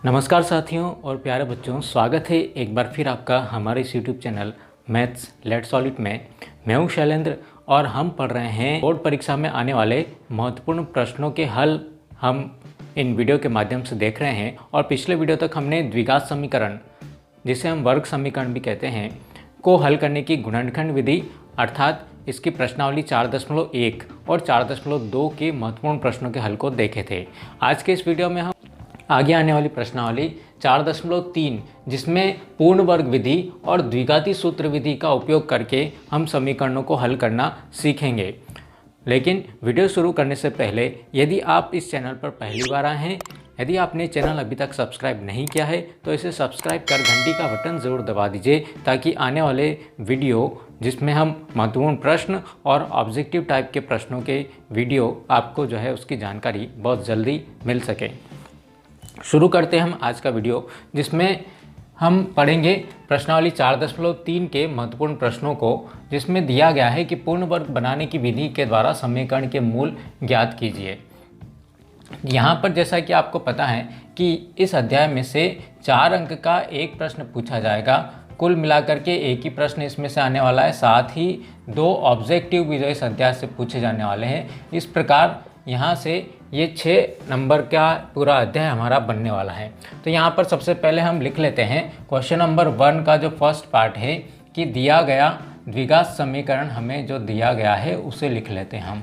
नमस्कार साथियों और प्यारे बच्चों, स्वागत है एक बार फिर आपका हमारे इस YouTube channel maths let's solve it में। मैं हूं शैलेंद्र और हम पढ़ रहे हैं बोर्ड परीक्षा में आने वाले महत्वपूर्ण प्रश्नों के हल हम इन वीडियो के माध्यम से देख रहे हैं। और पिछले वीडियो तक हमने द्विघात समीकरण, जिसे हम वर्ग समीकरण भी कहते हैं, को हल करने की गुणनखंड विधि अर्थात इसकी प्रश्नावली 4.1 और 4.2 के महत्वपूर्ण प्रश्नों के हल को देखे थे। आज के इस वीडियो में हम आगे आने वाली प्रश्नावली 4.3, जिसमें पूर्ण वर्ग विधि और द्विघाती सूत्र विधि का उपयोग करके हम समीकरणों को हल करना सीखेंगे। लेकिन वीडियो शुरू करने से पहले यदि आप इस चैनल पर पहली बार आए हैं, यदि आपने चैनल अभी तक सब्सक्राइब नहीं किया है तो इसे सब्सक्राइब कर घंटी का बटन ज़रूर दबा दीजिए, ताकि आने वाले वीडियो जिसमें हम महत्वपूर्ण प्रश्न और ऑब्जेक्टिव टाइप के प्रश्नों के वीडियो आपको जो है उसकी जानकारी बहुत जल्दी मिल सके। शुरू करते हैं हम आज का वीडियो, जिसमें हम पढ़ेंगे प्रश्नावली 4.3 के महत्वपूर्ण प्रश्नों को, जिसमें दिया गया है कि पूर्ण वर्ग बनाने की विधि के द्वारा समीकरण के मूल ज्ञात कीजिए। यहाँ पर जैसा कि आपको पता है कि इस अध्याय में से 4 अंक का एक प्रश्न पूछा जाएगा। कुल मिलाकर के एक ही प्रश्न इसमें से आने वाला है, साथ ही 2 ऑब्जेक्टिव भी जो इस अध्याय से पूछे जाने वाले हैं। इस प्रकार यहाँ से ये 6 नंबर का पूरा अध्याय हमारा बनने वाला है। तो यहाँ पर सबसे पहले हम लिख लेते हैं क्वेश्चन नंबर 1 का जो फर्स्ट पार्ट है कि दिया गया द्विघात समीकरण हमें जो दिया गया है उसे लिख लेते हैं हम।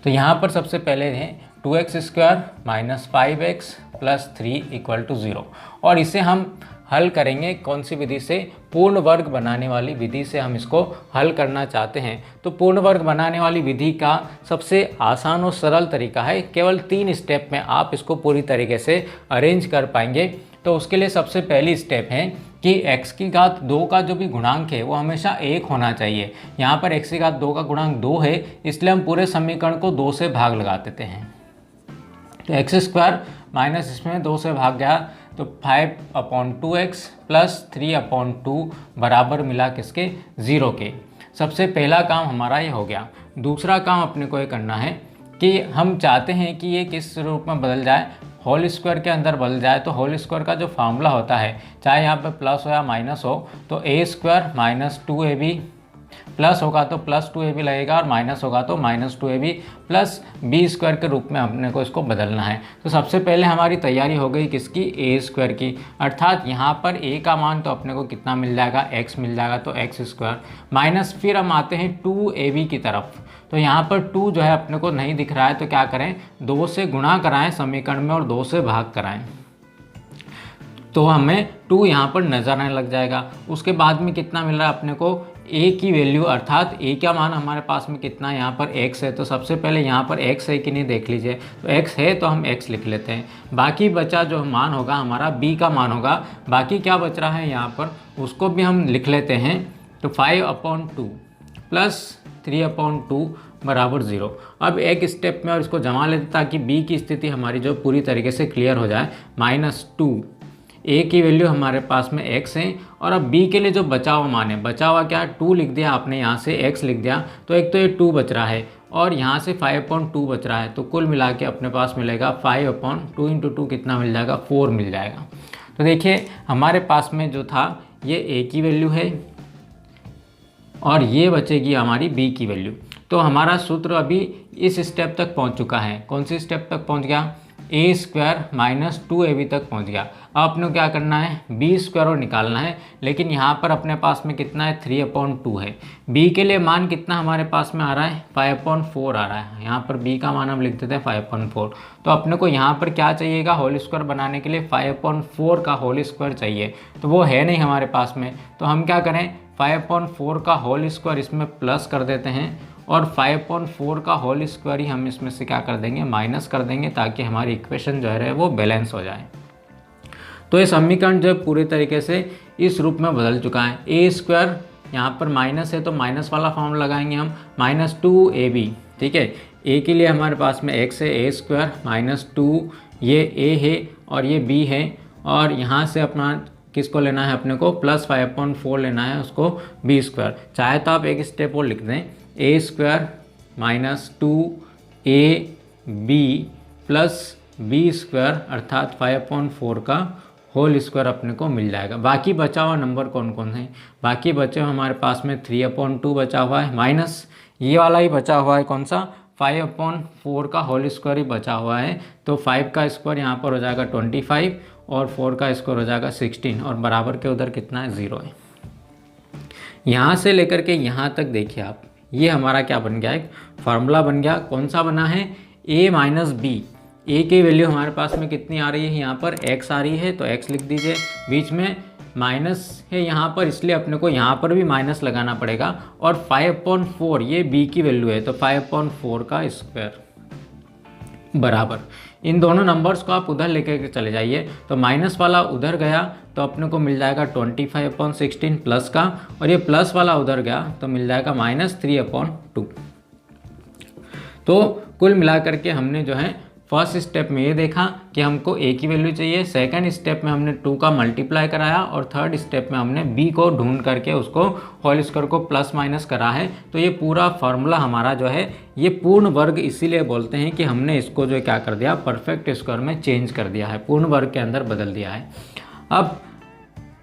तो यहाँ पर सबसे पहले है 2x² - 5x + 3 = 0, और इसे हम हल करेंगे कौन सी विधि से? पूर्ण वर्ग बनाने वाली विधि से हम इसको हल करना चाहते हैं। तो पूर्ण वर्ग बनाने वाली विधि का सबसे आसान और सरल तरीका है, केवल 3 स्टेप में आप इसको पूरी तरीके से अरेंज कर पाएंगे। तो उसके लिए सबसे पहली स्टेप है कि x⁻2 का जो भी गुणांक है वो हमेशा 1 होना चाहिए। यहाँ पर x⁻2 का गुणांक 2 है, इसलिए हम पूरे समीकरण को 2 से भाग लगा देते हैं। तो x² माइनस इसमें 2 से भाग गया तो 5/2x + 3/2 बराबर मिला किसके? 0 के। सबसे पहला काम हमारा ये हो गया। दूसरा काम अपने को ये करना है कि हम चाहते हैं कि ये किस रूप में बदल जाए, होल स्क्वायर के अंदर बदल जाए। तो होल स्क्वायर का जो फार्मूला होता है, चाहे यहाँ पे प्लस हो या माइनस हो, तो a² - 2ab प्लस होगा तो +2ab लगेगा और माइनस होगा तो -2ab + b² के रूप में अपने को इसको बदलना है। तो सबसे पहले हमारी तैयारी हो गई किसकी? a² की। अर्थात यहाँ पर a का मान तो अपने को कितना मिल जाएगा? x मिल जाएगा, तो x² माइनस फिर हम आते हैं 2ab की तरफ। तो यहाँ पर 2 जो है अपने को नहीं दिख रहा है, तो क्या करें? 2 से गुणा कराएं समीकरण में और 2 से भाग कराएं, तो हमें 2 यहाँ पर नज़र आने लग जाएगा। उसके बाद में कितना मिल रहा है अपने को? a की वैल्यू, अर्थात a का मान हमारे पास में कितना है? यहाँ पर x है। तो सबसे पहले यहाँ पर x है कि नहीं देख लीजिए। तो x है तो हम x लिख लेते हैं। बाकी बचा जो मान होगा हमारा b का मान होगा। बाकी क्या बच रहा है यहाँ पर, उसको भी हम लिख लेते हैं। तो 5/2 + 3/2 बराबर 0। अब एक स्टेप में और इसको जमा लेते ताकि b की स्थिति हमारी जो पूरी तरीके से क्लियर हो जाए। -2, a की वैल्यू हमारे पास में x है, और अब b के लिए जो बचा हुआ मान है, बचा हुआ क्या है? 2 लिख दिया आपने, यहाँ से x लिख दिया, तो एक तो ये 2 बच रहा है और यहाँ से 5/2 बच रहा है। तो कुल मिला के अपने पास मिलेगा 5/2 × 2 कितना मिल जाएगा? 4 मिल जाएगा। तो देखिए हमारे पास में जो था ये a की वैल्यू है और ये बचेगी हमारी b की वैल्यू। तो हमारा सूत्र अभी इस स्टेप तक पहुँच चुका है। कौन सी स्टेप तक पहुँच गया? a² - 2ab तक पहुंच गया। अब अपने को क्या करना है? b² और निकालना है, लेकिन यहाँ पर अपने पास में कितना है? 3/2 है। b के लिए मान कितना हमारे पास में आ रहा है? 5/4 आ रहा है। यहाँ पर b का मान हम लिख देते हैं 5/4। तो अपने को यहाँ पर क्या चाहिएगा? होल स्क्वायर बनाने के लिए 5/4 का होल स्क्वायर चाहिए, तो वो है नहीं हमारे पास में। तो हम क्या करें? 5/4 का होल स्क्वायर इसमें प्लस कर देते हैं और 5/4 का होल स्क्वायर ही हम इसमें से क्या कर देंगे? माइनस कर देंगे, ताकि हमारी इक्वेशन जो है वो बैलेंस हो जाए। तो ये समीकरण जो पूरे तरीके से इस रूप में बदल चुका है। a² यहाँ पर माइनस है तो माइनस वाला फॉर्म लगाएंगे हम, -2ab। ठीक है, a के लिए हमारे पास में x है, a² - 2, ये a है और ये b है, और यहाँ से अपना किसको लेना है? अपने को +5/4 लेना है, उसको b²। चाहे तो आप एक स्टेप और लिख दें, a² - 2ab + बी स्क्वायर अर्थात 5/4 का होल स्क्वायर अपने को मिल जाएगा। बाकी बचा हुआ नंबर कौन कौन है, बाकी बचे हुए हमारे पास में 3/2 बचा हुआ है, माइनस ये वाला ही बचा हुआ है, कौन सा 5/4 का होल स्क्वायर ही बचा हुआ है। तो 5 का स्क्वायर यहाँ पर हो जाएगा 25 और 4 का स्क्वायर हो जाएगा 16 और बराबर के उधर कितना है 0 है। यहाँ से लेकर के यहाँ तक देखिए आप, ये हमारा क्या बन गया, एक फार्मूला बन गया। कौन सा बना है, a माइनस बी। ए की वैल्यू हमारे पास में कितनी आ रही है, यहाँ पर x आ रही है तो x लिख दीजिए, बीच में माइनस है यहाँ पर, इसलिए अपने को यहाँ पर भी माइनस लगाना पड़ेगा। और 5/4 ये b की वैल्यू है तो 5/4 का स्क्वायर बराबर, इन दोनों नंबर्स को आप उधर लेकर के चले जाइए तो माइनस वाला उधर गया तो अपने को मिल जाएगा 25/16 प्लस का, और ये प्लस वाला उधर गया तो मिल जाएगा -3/2। तो कुल मिलाकर के हमने जो है फर्स्ट स्टेप में ये देखा कि हमको a की वैल्यू चाहिए, सेकंड स्टेप में हमने 2 का मल्टीप्लाई कराया और थर्ड स्टेप में हमने b को ढूंढ करके उसको होल स्क्वायर को प्लस माइनस करा है। तो ये पूरा फार्मूला हमारा जो है ये पूर्ण वर्ग इसीलिए बोलते हैं कि हमने इसको जो क्या कर दिया, परफेक्ट स्क्वायर में चेंज कर दिया है, पूर्ण वर्ग के अंदर बदल दिया है। अब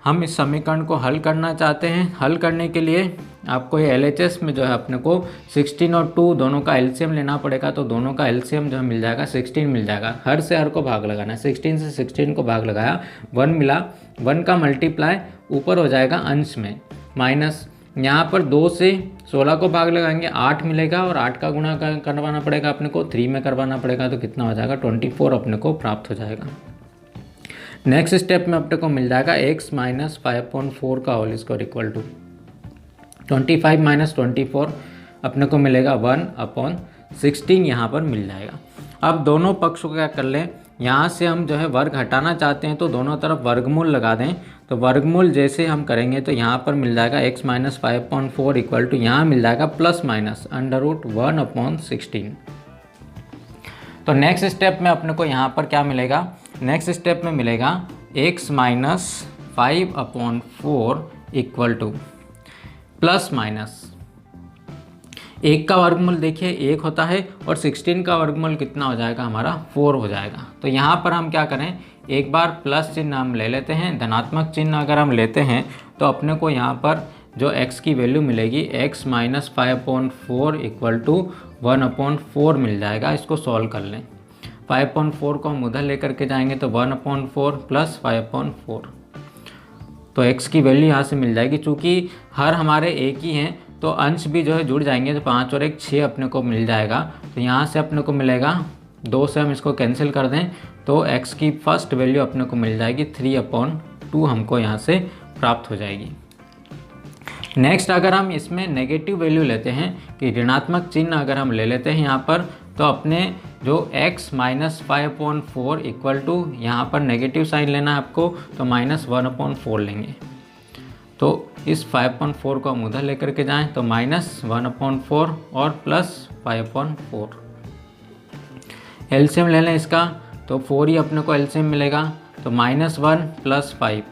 हम इस समीकरण को हल करना चाहते हैं। हल करने के लिए आपको ये LHS में जो है अपने को 16 और 2 दोनों का एलसीएम लेना पड़ेगा। तो दोनों का एलसीएम जो है मिल जाएगा 16 मिल जाएगा, हर से हर को भाग लगाना है, 16 से 16 को भाग लगाया, 1 मिला, 1 का मल्टीप्लाई ऊपर हो जाएगा अंश में, माइनस यहाँ पर 2 से 16 को भाग लगाएंगे 8 मिलेगा और 8 का गुणा करवाना पड़ेगा अपने को, 3 में करवाना पड़ेगा तो कितना हो जाएगा 24 अपने को प्राप्त हो जाएगा। नेक्स्ट स्टेप में अपने को मिल जाएगा x माइनस 5/4 का whole square equal to 25 minus 24 अपने को मिलेगा 1/16 यहाँ पर मिल जाएगा। अब दोनों पक्षों को क्या कर लें, यहाँ से हम जो है वर्ग हटाना चाहते हैं तो दोनों तरफ वर्गमूल लगा दें। तो वर्गमूल जैसे हम करेंगे तो यहाँ पर मिल जाएगा x माइनस 5/4 इक्वल टू यहाँ मिल जाएगा प्लस माइनस √1/16। तो नेक्स्ट स्टेप में अपने को यहाँ पर क्या मिलेगा, नेक्स्ट स्टेप में मिलेगा x minus 5/4 equal two plus minus 1 का वर्गमूल देखिए 1 होता है और 16 का वर्गमूल कितना हो जाएगा हमारा 4 हो जाएगा। तो यहाँ पर हम क्या करें, एक बार प्लस चिन्ह हम ले लेते हैं, धनात्मक चिन्ह अगर हम लेते हैं तो अपने को यहाँ पर जो x की वैल्यू मिलेगी x माइनस 5/4 इक्वल टू 1/4 मिल जाएगा। इसको सॉल्व कर लें, 5/4 को हम उधर लेकर के जाएंगे तो 1/4 प्लस 5/4, तो x की वैल्यू यहाँ से मिल जाएगी। चूँकि हर हमारे एक ही हैं तो अंश भी जो है जुड़ जाएंगे तो 5 और 1 6 अपने को मिल जाएगा। तो यहाँ से अपने को मिलेगा 2 से हम इसको कैंसिल कर दें तो x की फर्स्ट वैल्यू अपने को मिल जाएगी 3/2 हमको यहाँ से प्राप्त हो जाएगी। नेक्स्ट अगर हम इसमें नेगेटिव वैल्यू लेते हैं कि ऋणात्मक चिन्ह अगर हम ले लेते हैं यहाँ पर, तो अपने जो x माइनस 5/4 इक्वल टू यहाँ पर नेगेटिव साइन लेना है आपको तो -1/4 लेंगे। तो इस 5/4 को हम उधर लेकर के जाएं तो -1/4 और प्लस 5/4, एलसीएम ले लें इसका तो 4 ही अपने को एलसीएम मिलेगा। तो -1 प्लस 5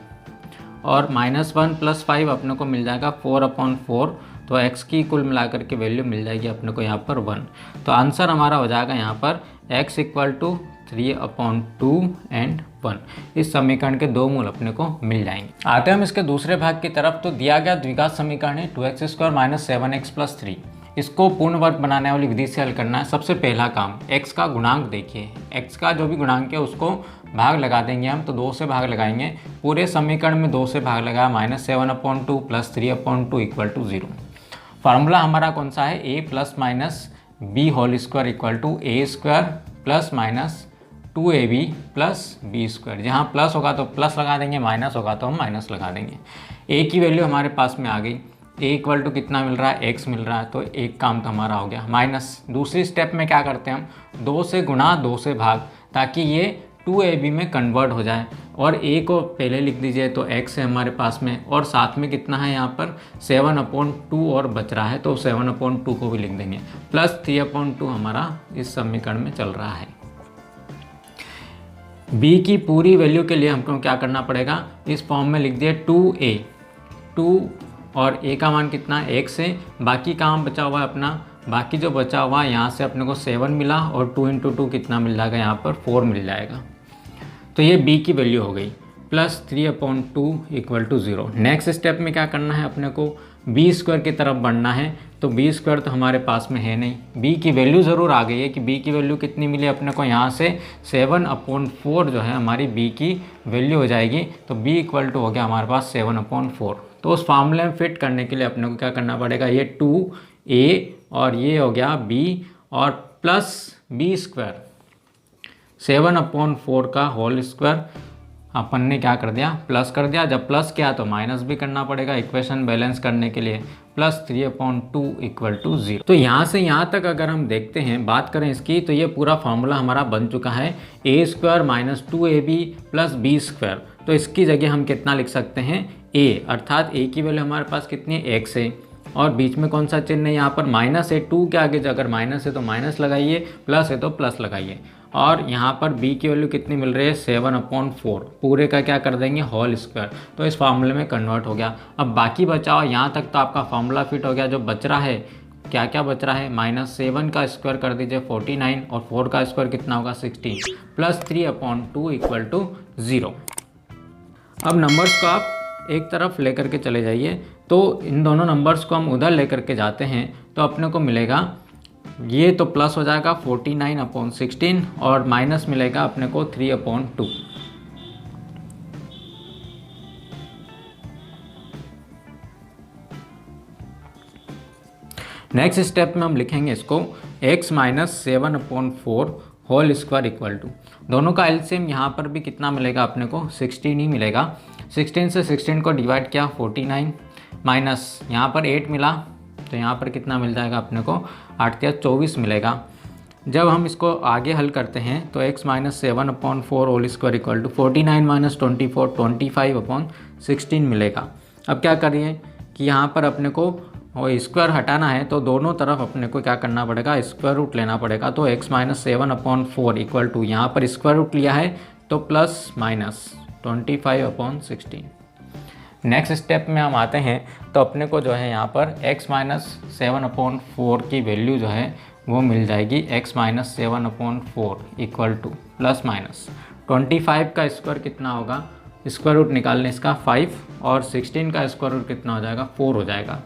और -1 प्लस 5 अपने को मिल जाएगा 4/4। तो x की कुल मिलाकर के वैल्यू मिल जाएगी अपने को यहाँ पर 1। तो आंसर हमारा हो जाएगा यहाँ पर x इक्वल टू 3/2 एंड 1। इस समीकरण के 2 मूल अपने को मिल जाएंगे। आते हैं हम इसके दूसरे भाग की तरफ। तो दिया गया द्विघात समीकरण है 2x² माइनस 7x प्लस 3, इसको पूर्ण वर्ग बनाने वाली विधि से हल करना है। सबसे पहला काम x का गुणांक देखिए, x का जो भी गुणांक है उसको भाग लगा देंगे हम। तो 2 से भाग लगाएंगे, पूरे समीकरण में 2 से भाग लगाया -7/2 प्लस 3/2 इक्वल टू 0। फार्मूला हमारा कौन सा है, a plus minus b whole square equal to a² plus minus 2ab plus b²। जहाँ प्लस होगा तो प्लस लगा देंगे, माइनस होगा तो हम माइनस लगा देंगे। a की वैल्यू हमारे पास में आ गई, a इक्वल टू कितना मिल रहा है, x मिल रहा है, तो एक काम तो हमारा हो गया। माइनस दूसरी स्टेप में क्या करते हैं हम, 2 से गुणा 2 से भाग, ताकि ये 2ab में कन्वर्ट हो जाए। और a को पहले लिख दीजिए तो x है हमारे पास में, और साथ में कितना है यहाँ पर 7/2 और बच रहा है तो 7/2 को भी लिख देंगे, प्लस 3/2 हमारा इस समीकरण में चल रहा है। b की पूरी वैल्यू के लिए हमको क्या करना पड़ेगा, इस फॉर्म में लिख दिए 2a, 2 और a का मान कितना है 1 से, बाकी काम बचा हुआ है अपना बाकी जो बचा हुआ यहाँ से अपने को 7 मिला और 2 इंटू 2 कितना मिल जाएगा, यहाँ पर 4 मिल जाएगा। तो ये b की वैल्यू हो गई +3/2 = 0। नेक्स्ट स्टेप में क्या करना है, अपने को b स्क्वायर की तरफ बढ़ना है। तो b स्क्वायर तो हमारे पास में है नहीं, b की वैल्यू ज़रूर आ गई है कि b की वैल्यू कितनी मिली अपने को, यहाँ से 7/4 जो है हमारी b की वैल्यू हो जाएगी। तो b = हो गया हमारे पास 7/4। तो उस फार्मूले में फिट करने के लिए अपने को क्या करना पड़ेगा, ये 2a और ये हो गया b और प्लस b स्क्वायर 7/4 का होल स्क्वायर अपन ने क्या कर दिया, प्लस कर दिया। जब प्लस किया तो माइनस भी करना पड़ेगा इक्वेशन बैलेंस करने के लिए, +3/2 = 0। तो यहाँ से यहाँ तक अगर हम देखते हैं, बात करें इसकी, तो ये पूरा फार्मूला हमारा बन चुका है a² - 2ab + b स्क्वायर। तो इसकी जगह हम कितना लिख सकते हैं, a, अर्थात a की वैल्यू हमारे पास कितनी है, x है, और बीच में कौन सा चिन्ह है, यहाँ पर माइनस है। 2 के आगे अगर माइनस है तो माइनस लगाइए, प्लस है तो प्लस लगाइए। और यहाँ पर b की वैल्यू कितनी मिल रही है, 7/4, पूरे का क्या कर देंगे, होल स्क्वायर। तो इस फार्मूले में कन्वर्ट हो गया। अब बाकी बचाओ, यहाँ तक तो आपका फार्मूला फिट हो गया। जो बच रहा है, क्या क्या बच रहा है, -7 का स्क्वायर कर दीजिए 49, और 4 का स्क्वायर कितना होगा 16, +3/2 = 0। अब नंबर्स को आप एक तरफ लेकर के चले जाइए। तो इन दोनों नंबर्स को हम उधर लेकर के जाते हैं तो अपने को मिलेगा, ये तो प्लस हो जाएगा 49/16 और माइनस मिलेगा अपने को 3/2। नेक्स्ट स्टेप में हम लिखेंगे इसको x - 7/4 होल स्क्वायर = दोनों का एलसीएम यहाँ पर भी कितना मिलेगा अपने को, 16 ही मिलेगा। 16 से 16 को डिवाइड किया 49, माइनस यहाँ पर 8 मिला, तो यहाँ पर कितना मिल जाएगा अपने को, 8 या 24 मिलेगा। जब हम इसको आगे हल करते हैं तो x - 7/4 होल स्क्वायर = 49 - 24 25/16 मिलेगा। अब क्या करिए कि यहाँ पर अपने को और स्क्वायर हटाना है, तो दोनों तरफ अपने को क्या करना पड़ेगा, स्क्वायर रूट लेना पड़ेगा। तो x - 7/4 = यहाँ पर स्क्वायर रूट लिया है तो प्लस माइनस 25/16। नेक्स्ट स्टेप में हम आते हैं तो अपने को जो है यहाँ पर x - 7/4 की वैल्यू जो है वो मिल जाएगी, x - 7/4 = ±25 का स्क्वायर कितना होगा, स्क्वायर रूट निकालने इसका 5, और 16 का स्क्वायर रूट कितना हो जाएगा, 4 हो जाएगा।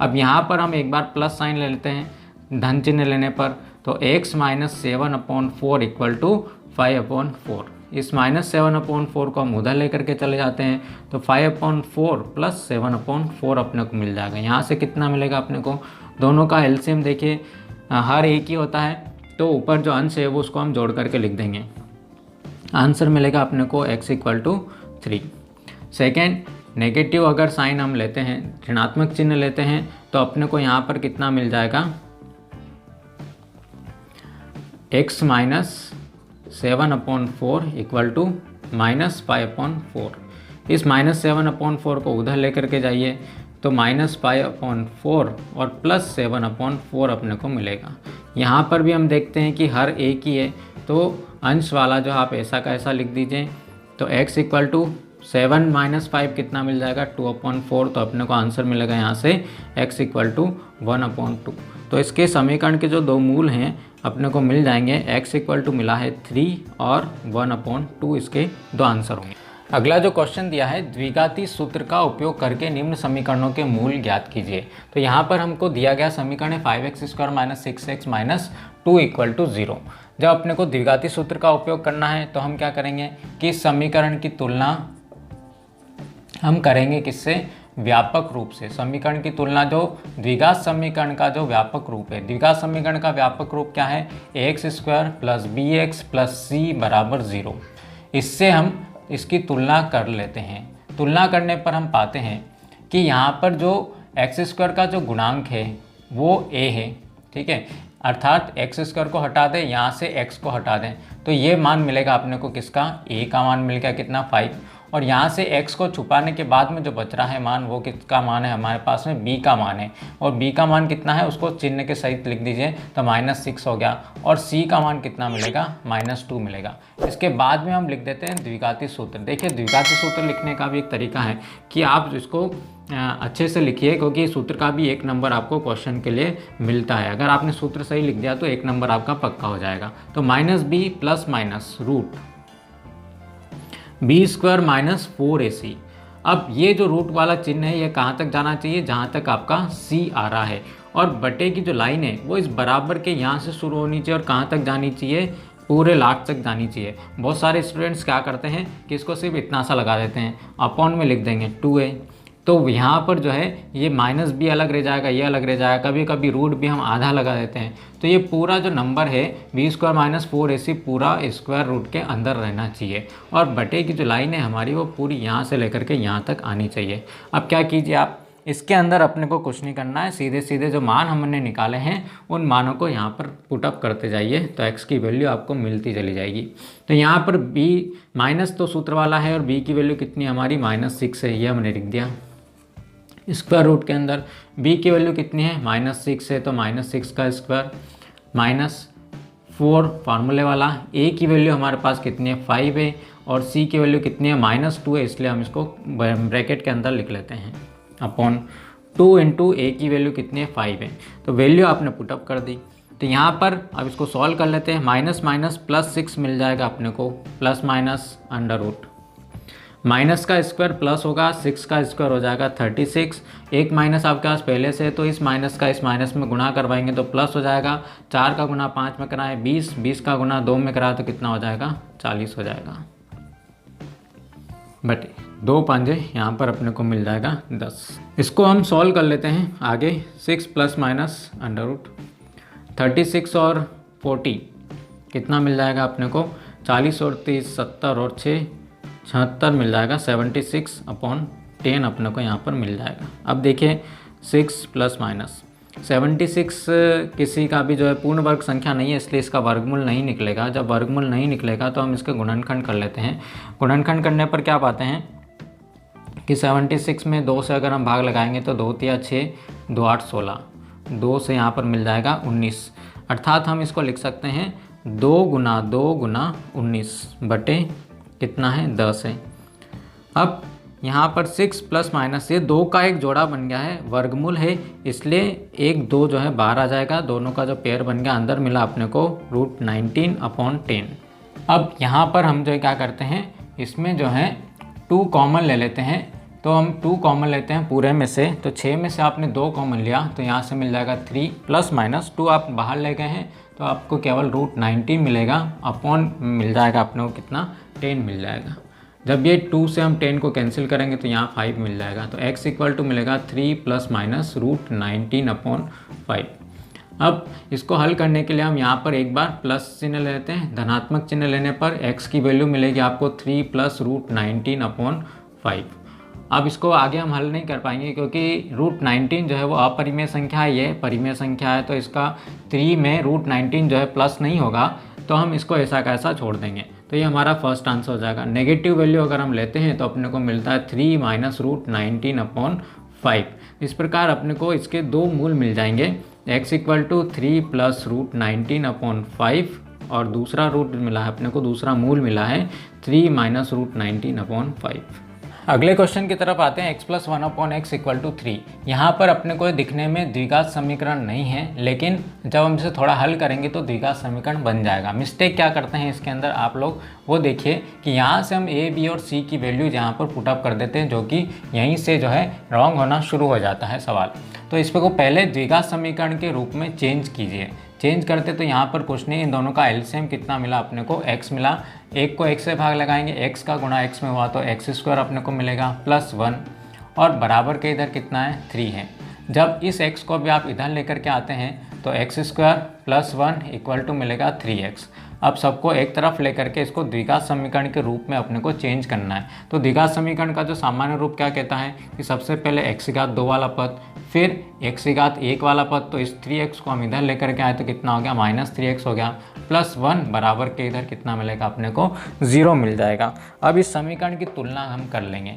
अब यहाँ पर हम एक बार प्लस साइन ले लेते हैं धन चिन्ह लेने पर, तो x - 7/4 = 5/4। इस -7/4 को हम उधर लेकर के चले जाते हैं तो 5/4 + 7/4 अपने को मिल जाएगा। यहाँ से कितना मिलेगा अपने को, दोनों का एलसीएम देखिए हर एक ही होता है, तो ऊपर जो अंश है वो उसको हम जोड़ करके लिख देंगे। आंसर मिलेगा अपने को x = 3। सेकेंड, नेगेटिव अगर साइन हम लेते हैं, ऋणात्मक चिन्ह लेते हैं, तो अपने को यहाँ पर कितना मिल जाएगा, x - 7/4 = -5/4। इस -7/4 को उधर लेकर के जाइए तो -5/4 और +7/4 अपने को मिलेगा। यहाँ पर भी हम देखते हैं कि हर एक ही है, तो अंश वाला जो आप ऐसा का ऐसा लिख दीजिए। तो x = 7 - 5 कितना मिल जाएगा, 2/4। तो अपने को आंसर मिलेगा यहाँ से x = 1/2। तो इसके समीकरण के जो दो मूल हैं अपने को मिल जाएंगे, x = मिला है 3 और 1/2, इसके दो आंसर होंगे। अगला जो क्वेश्चन दिया है, द्विघाती सूत्र का उपयोग करके निम्न समीकरणों के मूल ज्ञात कीजिए। तो यहाँ पर हमको दिया गया समीकरण है 5x² - 6x - 2 = 0। जब अपने को द्विघाती सूत्र का उपयोग करना है तो हम क्या करेंगे कि इस समीकरण की तुलना हम करेंगे किससे, व्यापक रूप से। समीकरण की तुलना जो द्विघात समीकरण का जो व्यापक रूप है, द्विघात समीकरण का व्यापक रूप क्या है, ax² + bx + c = 0। इससे हम इसकी तुलना कर लेते हैं। तुलना करने पर हम पाते हैं कि यहाँ पर जो x² का जो गुणांक है वो a है, ठीक है, अर्थात x² को हटा दें, यहाँ से x को हटा दें, तो ये मान मिलेगा अपने को किसका, a का मान मिल गया कितना, 5। और यहाँ से x को छुपाने के बाद में जो बच रहा है मान वो किसका मान है हमारे पास में b का मान है, और b का मान कितना है उसको चिन्ह के सहित लिख दीजिए तो -6 हो गया, और c का मान कितना मिलेगा -2 मिलेगा। इसके बाद में हम लिख देते हैं द्विघाती सूत्र। देखिए द्विघाती सूत्र लिखने का भी एक तरीका है कि आप इसको अच्छे से लिखिए, क्योंकि सूत्र का भी 1 नंबर आपको क्वेश्चन के लिए मिलता है। अगर आपने सूत्र सही लिख दिया तो 1 नंबर आपका पक्का हो जाएगा। तो -b plus minus root b square minus 4ac। अब ये जो रूट वाला चिन्ह है ये कहाँ तक जाना चाहिए, जहाँ तक आपका c आ रहा है, और बटे की जो लाइन है वो इस बराबर के यहाँ से शुरू होनी चाहिए और कहाँ तक जानी चाहिए, पूरे लास्ट तक जानी चाहिए। बहुत सारे स्टूडेंट्स क्या करते हैं कि इसको सिर्फ इतना सा लगा देते हैं, अपॉन में लिख देंगे 2a, तो यहाँ पर जो है ये -b अलग रह जाएगा, ये अलग रह जाएगा, कभी कभी रूट भी हम आधा लगा देते हैं। तो ये पूरा जो नंबर है b स्क्वायर माइनस 4ac पूरा स्क्वायर रूट के अंदर रहना चाहिए, और बटे की जो लाइन है हमारी वो पूरी यहाँ से लेकर के यहाँ तक आनी चाहिए। अब क्या कीजिए आप, इसके अंदर अपने को कुछ नहीं करना है, सीधे सीधे जो मान हमने निकाले हैं उन मानों को यहाँ पर पुटअप करते जाइए तो x की वैल्यू आपको मिलती चली जाएगी। तो यहाँ पर b माइनस तो सूत्र वाला है और b की वैल्यू कितनी हमारी -6 है, ये हमने लिख दिया। स्क्वायर रूट के अंदर b की वैल्यू कितनी है, -6 है, तो -6 का स्क्वायर -4 फार्मूले वाला। a की वैल्यू हमारे पास कितनी है 5 है, और c की वैल्यू कितनी है -2 है, इसलिए हम इसको ब्रैकेट के अंदर लिख लेते हैं अपॉन 2 इंटू a की वैल्यू कितनी है 5 है। तो वैल्यू आपने पुटअप कर दी। तो यहाँ पर अब इसको सॉल्व कर लेते हैं, माइनस माइनस प्लस 6 मिल जाएगा अपने को, plus minus under root, minus का स्क्वायर प्लस होगा, 6 का स्क्वायर हो जाएगा 36, एक माइनस आपके पास पहले से है तो इस माइनस का इस माइनस में गुणा करवाएंगे तो प्लस हो जाएगा, 4 का गुणा 5 में कराएं 20, 20 का गुणा 2 में कराए तो कितना हो जाएगा 40 हो जाएगा, बटे 2 पंजे यहाँ पर अपने को मिल जाएगा 10। इसको हम सॉल्व कर लेते हैं आगे, 6 प्लस माइनस अंडर रूट 36 और 40 कितना मिल जाएगा अपने को, 40 और 30 70 और 6 76 मिल जाएगा, 76 अपॉन 10 अपने को यहाँ पर मिल जाएगा। अब देखिए 6 प्लस माइनस 76 किसी का भी जो है पूर्ण वर्ग संख्या नहीं है, इसलिए इसका वर्गमूल नहीं निकलेगा। जब वर्गमूल नहीं निकलेगा तो हम इसका गुणनखंड कर लेते हैं। गुणनखंड करने पर क्या पाते हैं कि 76 में 2 से अगर हम भाग लगाएंगे तो 2 तिया 6, 2 8 16, 2 से यहाँ पर मिल जाएगा 19, अर्थात हम इसको लिख सकते हैं 2 गुना 19 बटे कितना है 10 है। अब यहाँ पर 6 प्लस माइनस ये 2 का एक जोड़ा बन गया है, वर्गमूल है इसलिए 1 2 जो है बाहर आ जाएगा, दोनों का जो पेयर बन गया अंदर मिला अपने को √19 अपॉन 10। अब यहाँ पर हम जो क्या करते हैं इसमें जो है 2 कॉमन ले लेते हैं, तो हम 2 कॉमन लेते हैं पूरे में से, तो 6 में से आपने 2 कॉमन लिया तो यहाँ से मिल जाएगा 3 प्लस माइनस 2 आप बाहर ले गए हैं तो आपको केवल √19 मिलेगा, अपॉन मिल जाएगा अपने को कितना 10 मिल जाएगा। जब ये 2 से हम 10 को कैंसिल करेंगे तो यहाँ 5 मिल जाएगा, तो x इक्वल टू मिलेगा 3 प्लस माइनस √19 अपॉन 5। अब इसको हल करने के लिए हम यहाँ पर एक बार प्लस चिन्ह ले लेते हैं, धनात्मक चिन्ह लेने पर x की वैल्यू मिलेगी आपको 3 प्लस √19 अपॉन 5। अब इसको आगे हम हल नहीं कर पाएंगे क्योंकि √19 जो है वो अपरिमेय संख्या है, ये परिमेय संख्या है, तो इसका 3 में √19 जो है प्लस नहीं होगा, तो हम इसको ऐसा का ऐसा छोड़ देंगे। तो ये हमारा फर्स्ट आंसर हो जाएगा। नेगेटिव वैल्यू अगर हम लेते हैं तो अपने को मिलता है 3 माइनस √19 अपॉन 5। इस प्रकार अपने को इसके 2 मूल मिल जाएंगे, x equal to 3 plus √19 upon 5 और दूसरा रूट मिला है अपने को, दूसरा मूल मिला है 3 माइनस √19 अपॉन 5। अगले क्वेश्चन की तरफ आते हैं, x plus 1 upon x equal to 3। यहाँ पर अपने को दिखने में द्विघात समीकरण नहीं है, लेकिन जब हम इसे थोड़ा हल करेंगे तो द्विघात समीकरण बन जाएगा। मिस्टेक क्या करते हैं इसके अंदर आप लोग, वो देखिए कि यहाँ से हम a, b और c की वैल्यू यहाँ पर पुटअप कर देते हैं, जो कि यहीं से जो है रॉन्ग होना शुरू हो जाता है सवाल। तो इस पर को पहले द्विघात समीकरण के रूप में चेंज कीजिए। चेंज करते तो यहाँ पर कुछ नहीं, इन दोनों का एलसीएम कितना मिला अपने को, x मिला, एक को x से भाग लगाएंगे, x का गुणा x में हुआ तो x स्क्वायर अपने को मिलेगा प्लस 1, और बराबर के इधर कितना है 3 है। जब इस x को भी आप इधर लेकर के आते हैं तो x square plus 1 equal to मिलेगा 3x। अब सबको एक तरफ लेकर के इसको द्विघात समीकरण के रूप में अपने को चेंज करना है। तो द्विघात समीकरण का जो सामान्य रूप क्या कहता है कि सबसे पहले x⁻2 वाला पद, फिर x⁻1 वाला पद, तो इस 3x को हम इधर लेकर के आए तो कितना हो गया -3x हो गया, प्लस 1 बराबर के इधर कितना मिलेगा अपने को 0 मिल जाएगा। अब इस समीकरण की तुलना हम कर लेंगे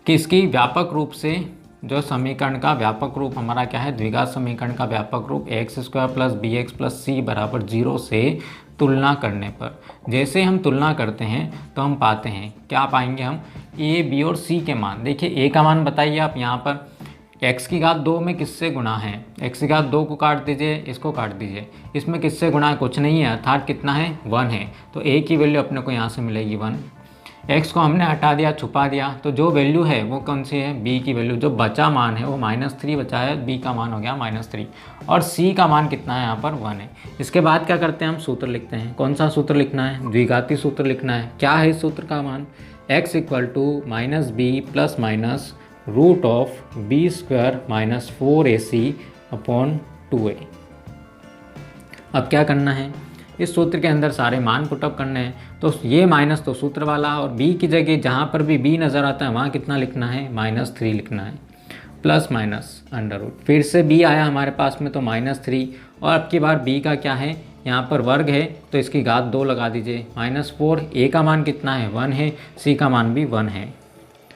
कि इसकी व्यापक रूप से जो समीकरण का व्यापक रूप हमारा क्या है, द्विघात समीकरण का व्यापक रूप x² plus b x plus c बराबर 0 से तुलना करने पर जैसे हम तुलना करते हैं तो हम पाते हैं, क्या पाएंगे हम, a b और c के मान। देखिए a का मान बताइए आप, यहाँ पर x की घात 2 में किससे गुणा है, x की घात 2 को काट दीजिए, इसको काट दीजिए, इसमें किससे गुणा है, कुछ नहीं है, अर्थात कितना है 1 है। तो a की वैल्यू अपने को यहाँ से मिलेगी 1। x को हमने हटा दिया, छुपा दिया, तो जो वैल्यू है वो कौन सी है, b की वैल्यू। जो बचा मान है वो -3 बचा है, b का मान हो गया -3 और c का मान कितना है यहाँ पर 1 है। इसके बाद क्या करते हैं, हम सूत्र लिखते हैं। कौन सा सूत्र लिखना है, द्विघाती सूत्र लिखना है। क्या है इस सूत्र का मान, x = -b plus minus root of b² - 4ac/2a। अब क्या करना है, इस सूत्र के अंदर सारे मान पुटअप करने हैं। तो ये माइनस तो सूत्र वाला, और b की जगह जहाँ पर भी b नज़र आता है वहाँ कितना लिखना है, -3 लिखना है, प्लस माइनस अंडर रूट। फिर से b आया हमारे पास में तो -3, और अब की बार b का क्या है, यहाँ पर वर्ग है तो इसकी घात 2 लगा दीजिए, -4। a का मान कितना है 1 है, c का मान भी 1 है,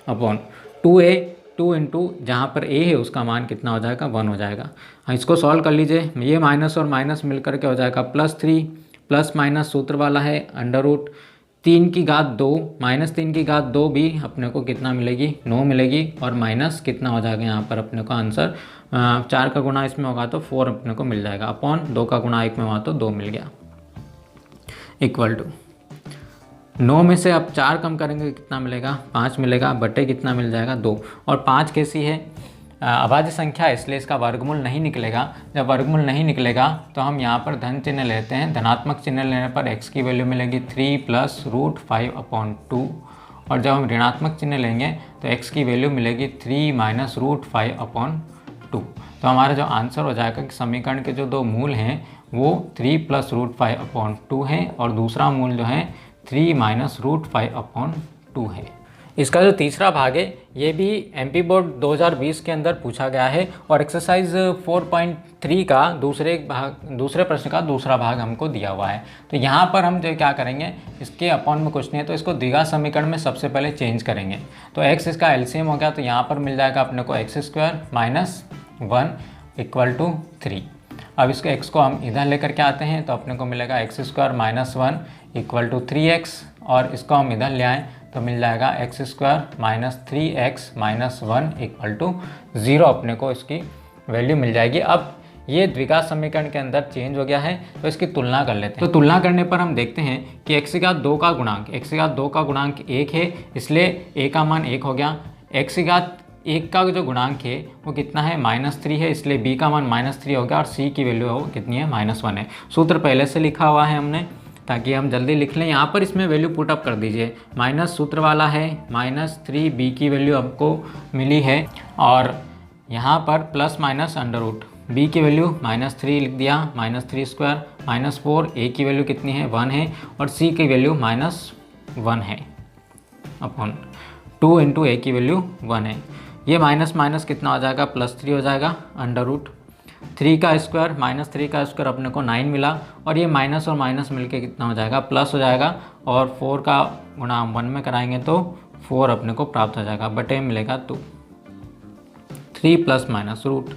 अपॉन 2a, 2 इंटू जहाँ पर a है उसका मान कितना हो जाएगा 1 हो जाएगा। इसको सॉल्व कर लीजिए, ये माइनस और माइनस मिलकर के हो जाएगा +3, प्लस माइनस सूत्र वाला है अंडर रूट 3 की घात 2 -3 की घात 2 भी अपने को कितना मिलेगी 9 मिलेगी, और माइनस कितना हो जाएगा यहाँ पर अपने को आंसर 4 का गुणा इसमें होगा तो 4 अपने को मिल जाएगा, अपॉन 2 का गुणा 1 में हुआ तो 2 मिल गया, इक्वल टू 9 में से अब 4 कम करेंगे कितना मिलेगा 5 मिलेगा, बटे कितना मिल जाएगा 2। और 5 कैसी है, अभाज्य संख्या है इसलिए इसका वर्गमूल नहीं निकलेगा। जब वर्गमूल नहीं निकलेगा तो हम यहाँ पर धन चिन्ह लेते हैं, धनात्मक चिन्ह लेने पर x की वैल्यू मिलेगी 3 + √5/2, और जब हम ऋणात्मक चिन्ह लेंगे तो x की वैल्यू मिलेगी 3 - √5/2। तो हमारा जो आंसर हो जाएगा कि समीकरण के जो दो मूल हैं वो 3 + √5/2 है, और दूसरा मूल जो है 3 - √5/2 है। इसका जो तीसरा भाग है ये भी MP बोर्ड 2020 के अंदर पूछा गया है, और एक्सरसाइज 4.3 का दूसरे प्रश्न का दूसरा भाग हमको दिया हुआ है। तो यहाँ पर हम जो क्या करेंगे, इसके अपॉन में कुछ नहीं है तो इसको द्विघात समीकरण में सबसे पहले चेंज करेंगे। तो x इसका एलसीएम हो गया, तो यहाँ पर मिल जाएगा अपने को x² - 1 = 3। अब इसको x को हम इधर लेकर के आते हैं तो अपने को मिलेगा x² - 1 = 3x, और इसको हम इधर ले आएँ तो मिल जाएगा x² - 3x - 1 = 0, अपने को इसकी वैल्यू मिल जाएगी। अब ये द्विघात समीकरण के अंदर चेंज हो गया है तो इसकी तुलना कर लेते हैं। तो तुलना करने पर हम देखते हैं कि x की घात 2 का गुणांक 1 है, इसलिए a का मान 1 हो गया। x की घात 1 का जो गुणांक है वो कितना है -3 है, इसलिए b का मान -3 हो गया, और c की वैल्यू कितनी है -1 है। सूत्र पहले से लिखा हुआ है हमने ताकि हम जल्दी लिख लें। यहाँ पर इसमें वैल्यू पुटअप कर दीजिए, माइनस सूत्र वाला है -3, b की वैल्यू आपको मिली है, और यहाँ पर plus minus under root b की वैल्यू -3 लिख दिया, -3² - 4, a की वैल्यू कितनी है 1 है, और c की वैल्यू -1 है, अपॉन 2 इंटू a की वैल्यू 1 है। ये माइनस माइनस कितना हो जाएगा +3 हो जाएगा, अंडर रूट 3 का स्क्वायर -3 का स्क्वायर अपने को 9 मिला, और ये माइनस और माइनस मिलके कितना हो जाएगा प्लस हो जाएगा, और 4 का गुणा हम 1 में कराएंगे तो 4 अपने को प्राप्त हो जाएगा, बटे मिलेगा 2। 3 + माइनस रूट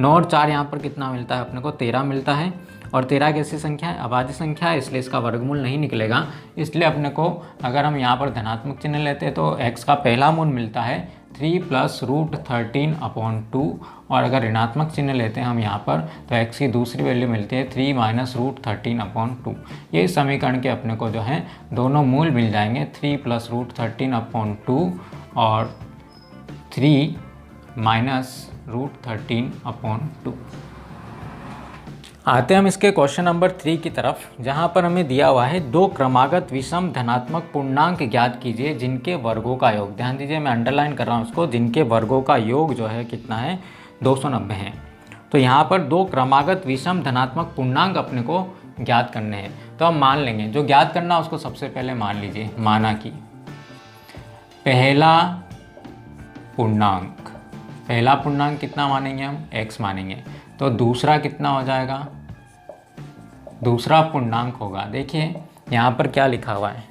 9 और 4 यहाँ पर कितना मिलता है अपने को 13 मिलता है, और 13 कैसी संख्या है, अभाज्य संख्या है इसलिए इसका वर्गमूल नहीं निकलेगा। इसलिए अपने को अगर हम यहाँ पर धनात्मक चिन्ह लेते हैं तो x का पहला मूल मिलता है 3 + √13/2, और अगर ऋणात्मक चिन्ह लेते हैं हम यहाँ पर तो x की दूसरी वैल्यू मिलती है 3 - √13/2। ये समीकरण के अपने को जो है दोनों मूल मिल जाएंगे, 3 + √13/2 और 3 - √13/2। आते हम इसके क्वेश्चन नंबर 3 की तरफ, जहाँ पर हमें दिया हुआ है 2 क्रमागत विषम धनात्मक पूर्णांक ज्ञात कीजिए जिनके वर्गों का योग। ध्यान दीजिए मैं अंडरलाइन कर रहा हूँ उसको, जिनके वर्गों का योग जो है कितना है 290 है। तो यहाँ पर 2 क्रमागत विषम धनात्मक पूर्णांक अपने को ज्ञात करने हैं। तो हम मान लेंगे, जो ज्ञात करना उसको सबसे पहले मान लीजिए। माना कि पहला पूर्णांक कितना मानेंगे हम, x मानेंगे, तो दूसरा कितना हो जाएगा दूसरा पूर्णांक होगा। देखिए यहाँ पर क्या लिखा हुआ है,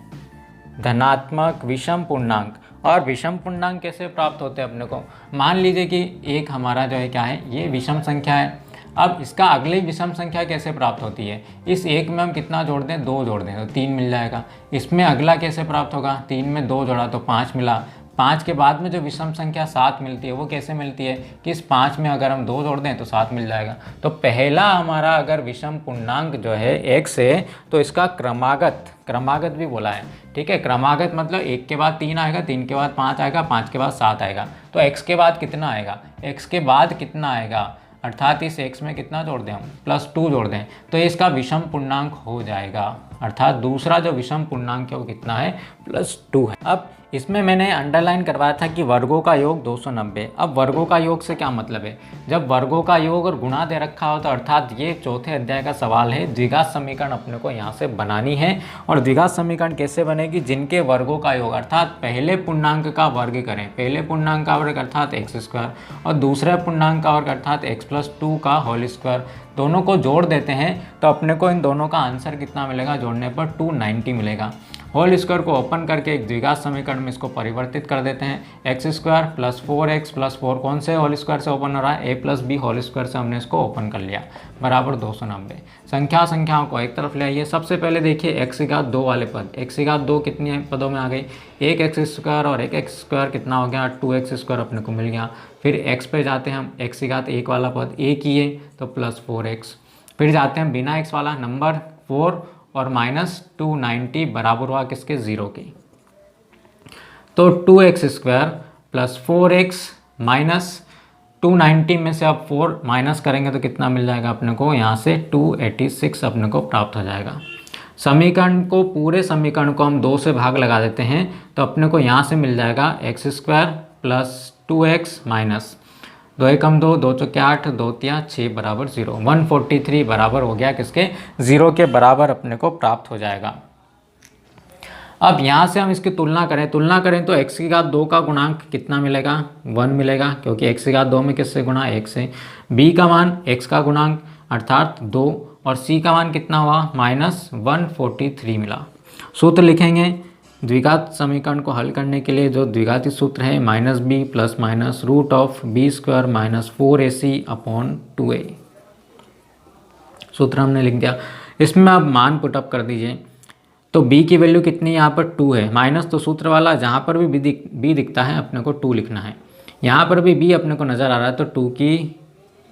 धनात्मक विषम पूर्णांक। और विषम पूर्णांक कैसे प्राप्त होते हैं अपने को, मान लीजिए कि एक हमारा जो है क्या है, ये विषम संख्या है। अब इसका अगली विषम संख्या कैसे प्राप्त होती है, इस एक में हम कितना जोड़ दें, 2 जोड़ दें तो 3 मिल जाएगा। इसमें अगला कैसे प्राप्त होगा, 3 में 2 जोड़ा तो 5 मिला। 5 के बाद में जो विषम संख्या 7 मिलती है वो कैसे मिलती है कि इस 5 में अगर हम 2 जोड़ दें तो 7 मिल जाएगा। तो पहला हमारा अगर विषम पूर्णांक जो है x है तो इसका क्रमागत भी बोला है, ठीक है। क्रमागत मतलब 1 के बाद 3 आएगा, 3 के बाद 5 आएगा, 5 के बाद 7 आएगा। तो x के बाद कितना आएगा, x के बाद कितना आएगा, अर्थात इस x में कितना जोड़ दें हम, +2 जोड़ दें तो ये इसका विषम पूर्णांक हो जाएगा। अर्थात दूसरा जो विषम पूर्णांक है वो कितना है, +2 है। अब इसमें मैंने अंडरलाइन करवाया था कि वर्गों का योग 290। अब वर्गों का योग से क्या मतलब है, जब वर्गों का योग और गुणा दे रखा हो तो अर्थात ये चौथे अध्याय का सवाल है। द्विघात समीकरण अपने को यहाँ से बनानी है। और द्विघात समीकरण कैसे बनेगी, जिनके वर्गों का योग अर्थात पहले पूर्णांक का वर्ग करें, पहले पूर्णांक का वर्ग अर्थात x² और दूसरे पूर्णांक का वर्ग अर्थात x+2 का होल स्क्वायर, दोनों को जोड़ देते हैं तो अपने को इन दोनों का आंसर कितना मिलेगा, जोड़ने पर 290 मिलेगा। होल स्क्वायर को ओपन करके एक द्विघात समीकरण में इसको परिवर्तित कर देते हैं। x² + 4x + 4 कौन से होल स्क्वायर से ओपन हो रहा है, a + b होल स्क्वायर से हमने इसको ओपन कर लिया, बराबर 290। संख्याओं को एक तरफ ले आइए। सबसे पहले देखिए x⁻2 वाले पद, x⁻2 कितनी पदों में आ गई, एक x² और एक x² कितना हो गया, 2x² अपने को मिल गया। फिर x पे जाते हैं हम, x⁻1 वाला पद a किए तो +4x। फिर जाते हैं बिना x वाला नंबर 4 और -290 बराबर हुआ किसके, 0 के। तो 2x² + 4x -290 में से अब 4 माइनस करेंगे तो कितना मिल जाएगा अपने को, यहाँ से 286 अपने को प्राप्त हो जाएगा। समीकरण को, पूरे समीकरण को हम 2 से भाग लगा देते हैं तो अपने को यहाँ से मिल जाएगा x² + 2x - 2 एकम 2, 2 चौके 8, 2 तिया 6 बराबर 0। 143 बराबर हो गया किसके, 0 के बराबर अपने को प्राप्त हो जाएगा। अब यहाँ से हम इसकी तुलना करें तो x⁻2 का गुणांक कितना मिलेगा, 1 मिलेगा, क्योंकि x⁻2 में किससे गुणा, 1 से। b का मान x का गुणांक अर्थात 2 और c का मान कितना हुआ, -143 मिला। सूत्र लिखेंगे द्विघात समीकरण को हल करने के लिए, जो द्विघाती सूत्र है -b ± √b² - 4ac/2a। सूत्र हमने लिख दिया। इसमें आप मान पुटअप कर दीजिए तो b की वैल्यू कितनी, यहाँ पर 2 है, माइनस तो सूत्र वाला जहाँ पर भी b दिखता है अपने को 2 लिखना है। यहाँ पर भी b अपने को नज़र आ रहा है तो 2 की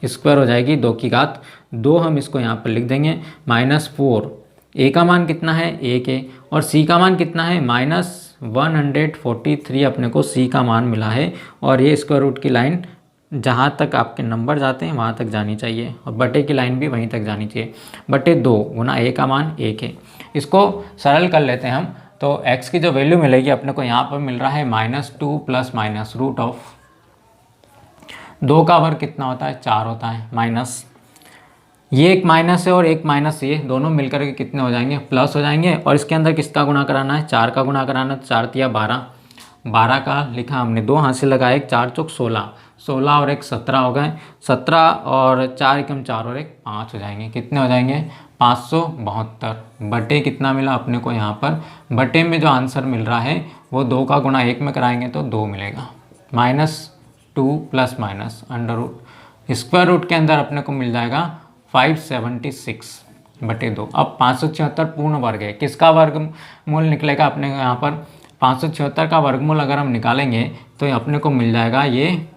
स्क्वायर हो जाएगी, 2 की घात 2 हम इसको यहाँ पर लिख देंगे, -4। a का मान कितना है, 1 है, और c का मान कितना है, -143 अपने को c का मान मिला है। और ये स्क्वायर रूट की लाइन जहाँ तक आपके नंबर जाते हैं वहाँ तक जानी चाहिए और बटे की लाइन भी वहीं तक जानी चाहिए। बटे 2 गुना a का मान 1 है। इसको सरल कर लेते हैं हम तो x की जो वैल्यू मिलेगी अपने को यहाँ पर मिल रहा है -2 + -2 का वर्ग कितना होता है, 4 होता है, माइनस ये एक माइनस है और एक माइनस ये, दोनों मिलकर के कितने हो जाएंगे, प्लस हो जाएंगे। और इसके अंदर किसका गुणा कराना है, 4 का गुणा कराना है। 4 तिया 12, 12 का लिखा हमने, 2 हाथ से लगाए, 4 चौक 16, 16 और 1 17 हो गए, 17 और 4 एकम 4 और 1 5 हो जाएंगे। कितने हो जाएंगे, 572। बटे कितना मिला अपने को, यहाँ पर बटे में जो आंसर मिल रहा है वो 2 का गुणा 1 में कराएंगे तो 2 मिलेगा, -2 ± √ स्क्वायर रूट के अंदर अपने को मिल जाएगा 576 बटे 2। अब 576 पूर्ण वर्ग है, किसका वर्गमूल निकलेगा अपने यहाँ पर, 576 का वर्गमूल अगर हम निकालेंगे तो अपने को मिल जाएगा ये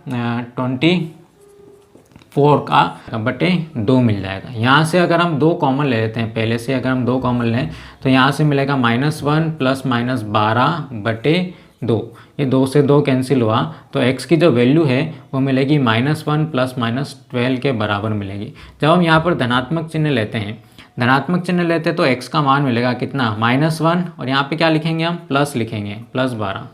24 का बटे 2 मिल जाएगा। यहाँ से अगर हम 2 कॉमन ले लेते हैं, पहले से अगर हम 2 कॉमन लें तो यहाँ से मिलेगा -1 + -12 बटे 2। ये 2 से 2 कैंसिल हुआ तो x की जो वैल्यू है वो मिलेगी -1 + -12 के बराबर मिलेगी। जब हम यहाँ पर धनात्मक चिन्ह लेते हैं तो x का मान मिलेगा कितना, -1, और यहाँ पे क्या लिखेंगे हम, प्लस लिखेंगे, +12।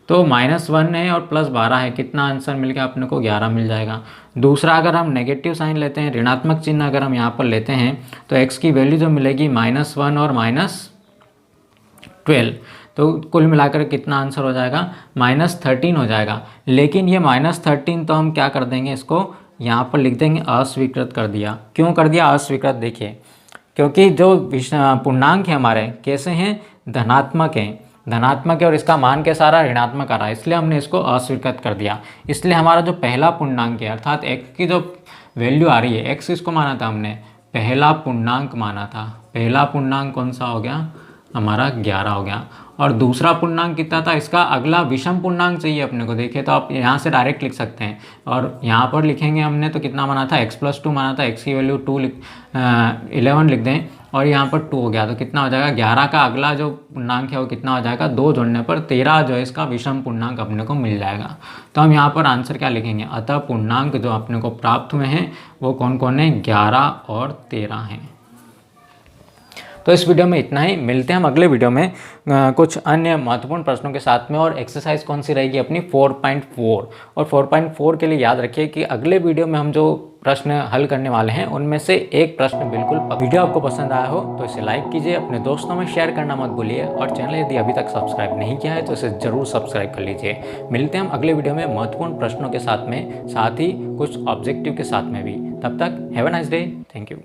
तो -1 है और +12 है, कितना आंसर मिल गया अपने को, 11 मिल जाएगा। दूसरा अगर हम नेगेटिव साइन लेते हैं, ऋणात्मक चिन्ह अगर हम यहाँ पर लेते हैं तो x की वैल्यू जो मिलेगी -1 और -12, तो कुल मिलाकर कितना आंसर हो जाएगा, -13 हो जाएगा। लेकिन ये -13 तो हम क्या कर देंगे, इसको यहाँ पर लिख देंगे अस्वीकृत कर दिया। क्यों कर दिया अस्वीकृत, देखिए क्योंकि जो पूर्णांक है हमारे कैसे हैं, धनात्मक हैं, धनात्मक है और इसका मान कैसा आ रहा है, ऋणात्मक आ रहा है, इसलिए हमने इसको अस्वीकृत कर दिया। इसलिए हमारा जो पहला पूर्णांक है अर्थात x की जो वैल्यू आ रही है, x किसको माना था हमने, पहला पूर्णांक माना था। पहला पूर्णांक कौन सा हो गया, हमारा 11 हो गया। और दूसरा पूर्णांक कितना था, इसका अगला विषम पूर्णांक चाहिए अपने को। देखिए तो आप यहाँ से डायरेक्ट लिख सकते हैं और यहाँ पर लिखेंगे हमने तो कितना माना था, x+2 माना था, x की वैल्यू 11 लिख दें और यहाँ पर 2 हो गया तो कितना हो जाएगा, 11 का अगला जो पूर्णांक है वो कितना हो जाएगा, 2 जोड़ने पर 13 जो है इसका विषम पूर्णांक अपने को मिल जाएगा। तो हम यहाँ पर आंसर क्या लिखेंगे, अतः पूर्णांक जो अपने को प्राप्त हुए हैं वो कौन कौन है, 11 और 13 हैं। तो इस वीडियो में इतना ही, मिलते हैं हम अगले वीडियो में कुछ अन्य महत्वपूर्ण प्रश्नों के साथ में। और एक्सरसाइज कौन सी रहेगी अपनी 4.4। और 4.4 के लिए याद रखिए कि अगले वीडियो में हम जो प्रश्न हल करने वाले हैं उनमें से एक प्रश्न बिल्कुल वीडियो आपको पसंद आया हो तो इसे लाइक कीजिए, अपने दोस्तों में शेयर करना मत भूलिए और चैनल यदि अभी तक सब्सक्राइब नहीं किया है तो इसे जरूर सब्सक्राइब कर लीजिए। मिलते हैं हम अगले वीडियो में महत्वपूर्ण प्रश्नों के साथ में, साथ ही कुछ ऑब्जेक्टिव के साथ में भी। तब तक have a nice day, thank you.